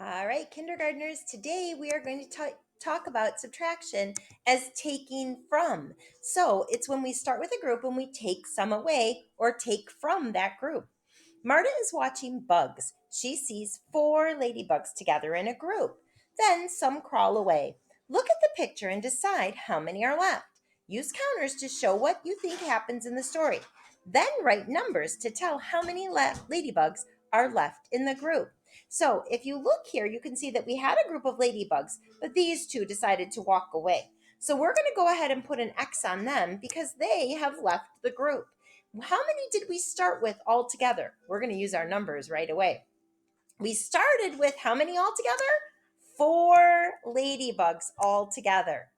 All right, kindergartners, today we are going to talk about subtraction as taking from. So it's when we start with a group and we take some away or take from that group. Marta is watching bugs. She sees 4 ladybugs together in a group. Then some crawl away. Look at the picture and decide how many are left. Use counters to show what you think happens in the story. Then write numbers to tell how many ladybugs are left in the group. So if you look here, you can see that we had a group of ladybugs, but these 2 decided to walk away. So we're going to go ahead and put an X on them because they have left the group. How many did we start with all together? We're going to use our numbers right away. We started with how many all together? 4 ladybugs all together.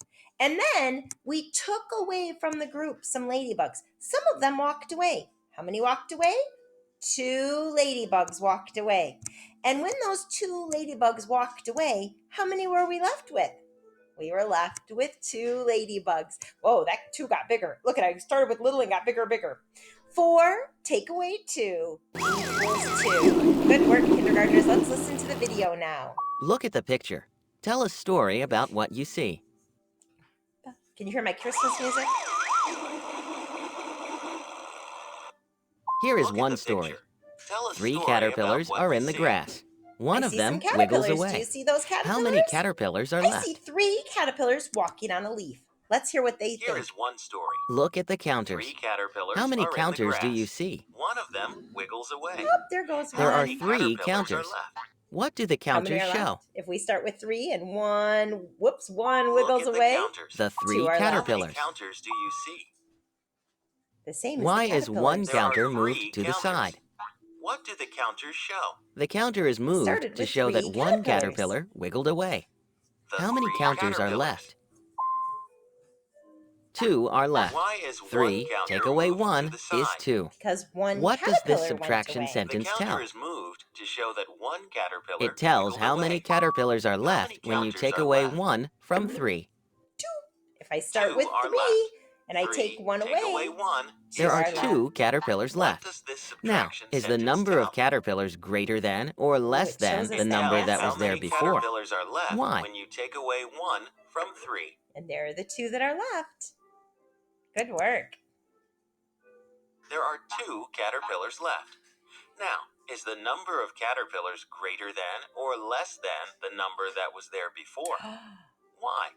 And then we took away from the group some ladybugs. Some of them walked away. How many walked away? 2 ladybugs walked away. And when those 2 ladybugs walked away, how many were we left with? We were left with 2 ladybugs. Whoa, that 2 got bigger. Look at it. I started with little and got bigger and bigger. 4 take away 2 equals 2. Good work, kindergartners. Let's listen to the video now. Look at the picture. Tell a story about what you see. Can you hear my Christmas music? Here is one story. 3 caterpillars are in the grass. One I of see some them wiggles caterpillars. Do you away. see those caterpillars? How many caterpillars are I see left? 3 caterpillars walking on a leaf. Let's hear what they think. Here is one story. Look at the counters. 3 caterpillars How many are counters in do the you grass. see? One of them wiggles away. Oh, there goes There one. are How many 3 caterpillars counters. are left? What do the How many counters are show? left? If we start with 3 and one Look wiggles at the away, counters. The 3 2 are left. How many caterpillars. counters do you see? The same Why as the is one caterpillars. There are counter 3 moved to the counters. side? What do the counters show? The counter is moved Started to with show 3 that one caterpillars. caterpillar wiggled away. The How many 3 counters are caterpillars. left? 2 are left. Why is 3 one counter take away moved to 1 the is side? 2. Because one What does this caterpillar subtraction went away. The sentence counter tell? is moved to show that one caterpillar It tells wiggled how away. many caterpillars are How left many when you counters take are away left? 1 from 3. 2. If I start 2 with are 3 left. and I 3 take 1 take away away, 1. 2 There are are 2 left. caterpillars What left. does this Now, subtraction is the sentence number tell? of caterpillars greater than or less it than shows us the that number yes. that was How there many before? caterpillars are left Why? when you take away 1 from 3? And there are the 2 that are left. Good work. There are 2 caterpillars left. Now, is the number of caterpillars greater than or less than the number that was there before? Why?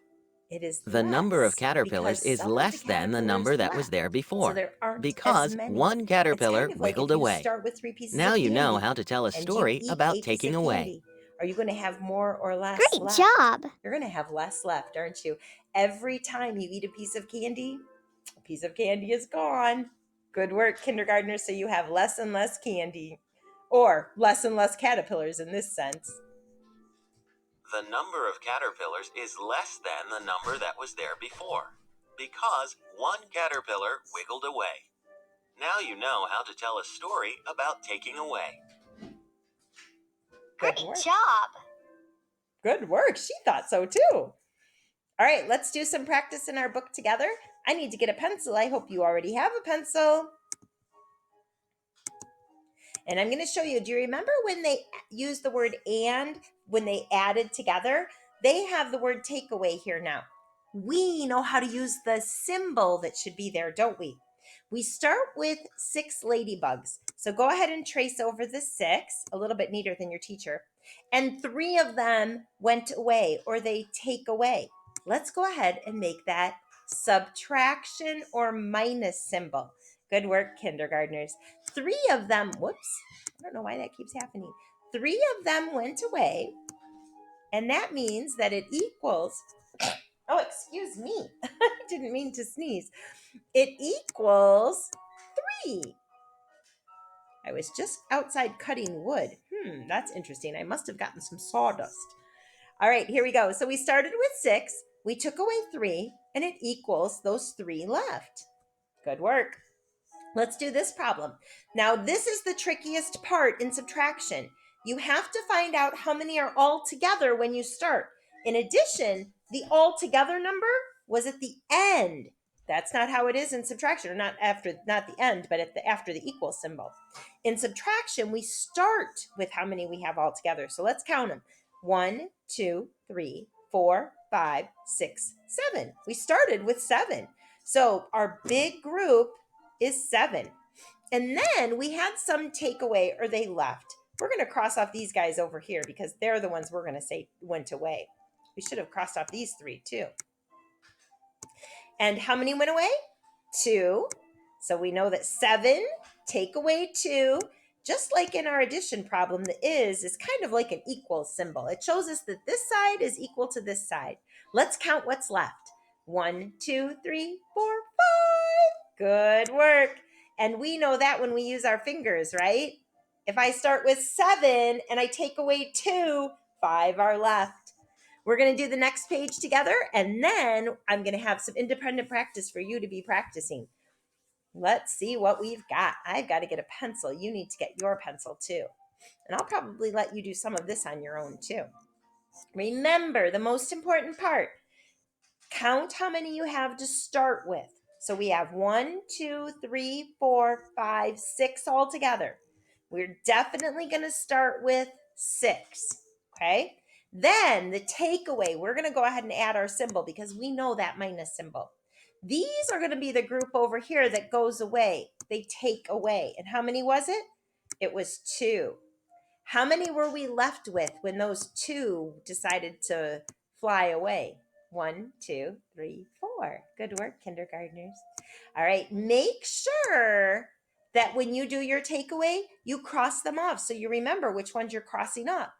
It is The number of less, caterpillars because is some of the less than the number caterpillars that was there left. So before. there aren't Because as many. one It's caterpillar kind of like wiggled if you away. start with 3 pieces Now of you candy know how to tell a and you story eat about a piece taking of away. candy. Are you going to have more or less Great left? job. You're going to have less left, aren't you? Every time you eat a piece of candy is gone. Good work, kindergartners. So you have less and less candy, or less and less caterpillars in this sense. The number of caterpillars is less than the number that was there before, because one caterpillar wiggled away. Now you know how to tell a story about taking away. Good Great work. job. Good work. She thought so too. All right, let's do some practice in our book together. I need to get a pencil. I hope you already have a pencil. And I'm going to show you. Do you remember when they used the word and when they added together? They have the word takeaway here now. We know how to use the symbol that should be there, don't we? We start with 6 ladybugs. So go ahead and trace over the 6, a little bit neater than your teacher. And 3 of them went away, or they take away. Let's go ahead and make that subtraction or minus symbol. Good work, kindergartners. 3 of them, whoops, I don't know why that keeps happening. 3 of them went away, and that means that it equals, oh, excuse me, I didn't mean to sneeze. It equals 3. I was just outside cutting wood. That's interesting. I must have gotten some sawdust. All right, here we go. So we started with 6. We took away 3, and it equals those 3 left. Good work. Let's do this problem. Now, this is the trickiest part in subtraction. You have to find out how many are all together when you start. In addition, the all together number was at the end. That's not how it is in subtraction, or not the end, but after the equal symbol. In subtraction, we start with how many we have all together. So let's count them. 1, 2, 3, 4, 5, 6, 7. We started with 7. So our big group is 7. And then we had some takeaway or they left. We're going to cross off these guys over here because they're the ones we're going to say went away. We should have crossed off these 3 too. And how many went away? 2. So we know that 7, take away 2. Just like in our addition problem, the is kind of like an equal symbol. It shows us that this side is equal to this side. Let's count what's left. 1, 2, 3, 4, 5. Good work. And we know that when we use our fingers, right? If I start with 7 and I take away 2, 5 are left. We're going to do the next page together, and then I'm going to have some independent practice for you to be practicing. Let's see what we've got. I've got to get a pencil. You need to get your pencil too. And I'll probably let you do some of this on your own too. Remember, the most important part, count how many you have to start with. So we have 1, 2, 3, 4, 5, 6 all together. We're definitely going to start with 6, okay? Then the takeaway, we're going to go ahead and add our symbol because we know that minus symbol. These are going to be the group over here that goes away. They take away. And how many was it? It was 2. How many were we left with when those 2 decided to fly away? 1, 2, 3, 4. Good work, kindergartners. All right, make sure that when you do your takeaway, you cross them off so you remember which ones you're crossing up.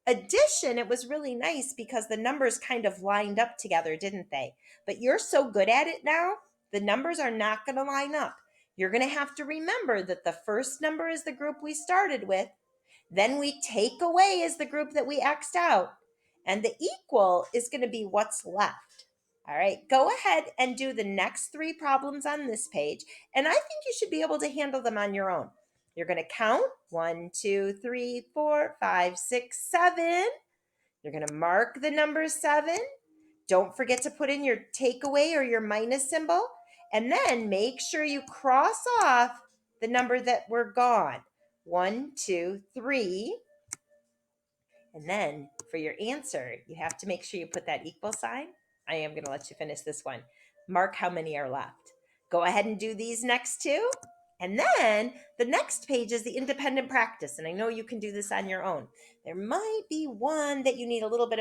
Addition, it was really nice because the numbers kind of lined up together, didn't they? But you're so good at it now, the numbers are not going to line up. You're going to have to remember that the first number is the group we started with. Then we take away is the group that we X'd out. And the equal is going to be what's left. All right, go ahead and do the next 3 problems on this page. And I think you should be able to handle them on your own. You're going to count 1, 2, 3, 4, 5, 6, 7. You're going to mark the number 7. Don't forget to put in your takeaway or your minus symbol. And then make sure you cross off the number that were gone. 1, 2, 3. And then for your answer, you have to make sure you put that equal sign. I am going to let you finish this one. Mark how many are left. Go ahead and do these next 2. And then the next page is the independent practice. And I know you can do this on your own. There might be one that you need a little bit of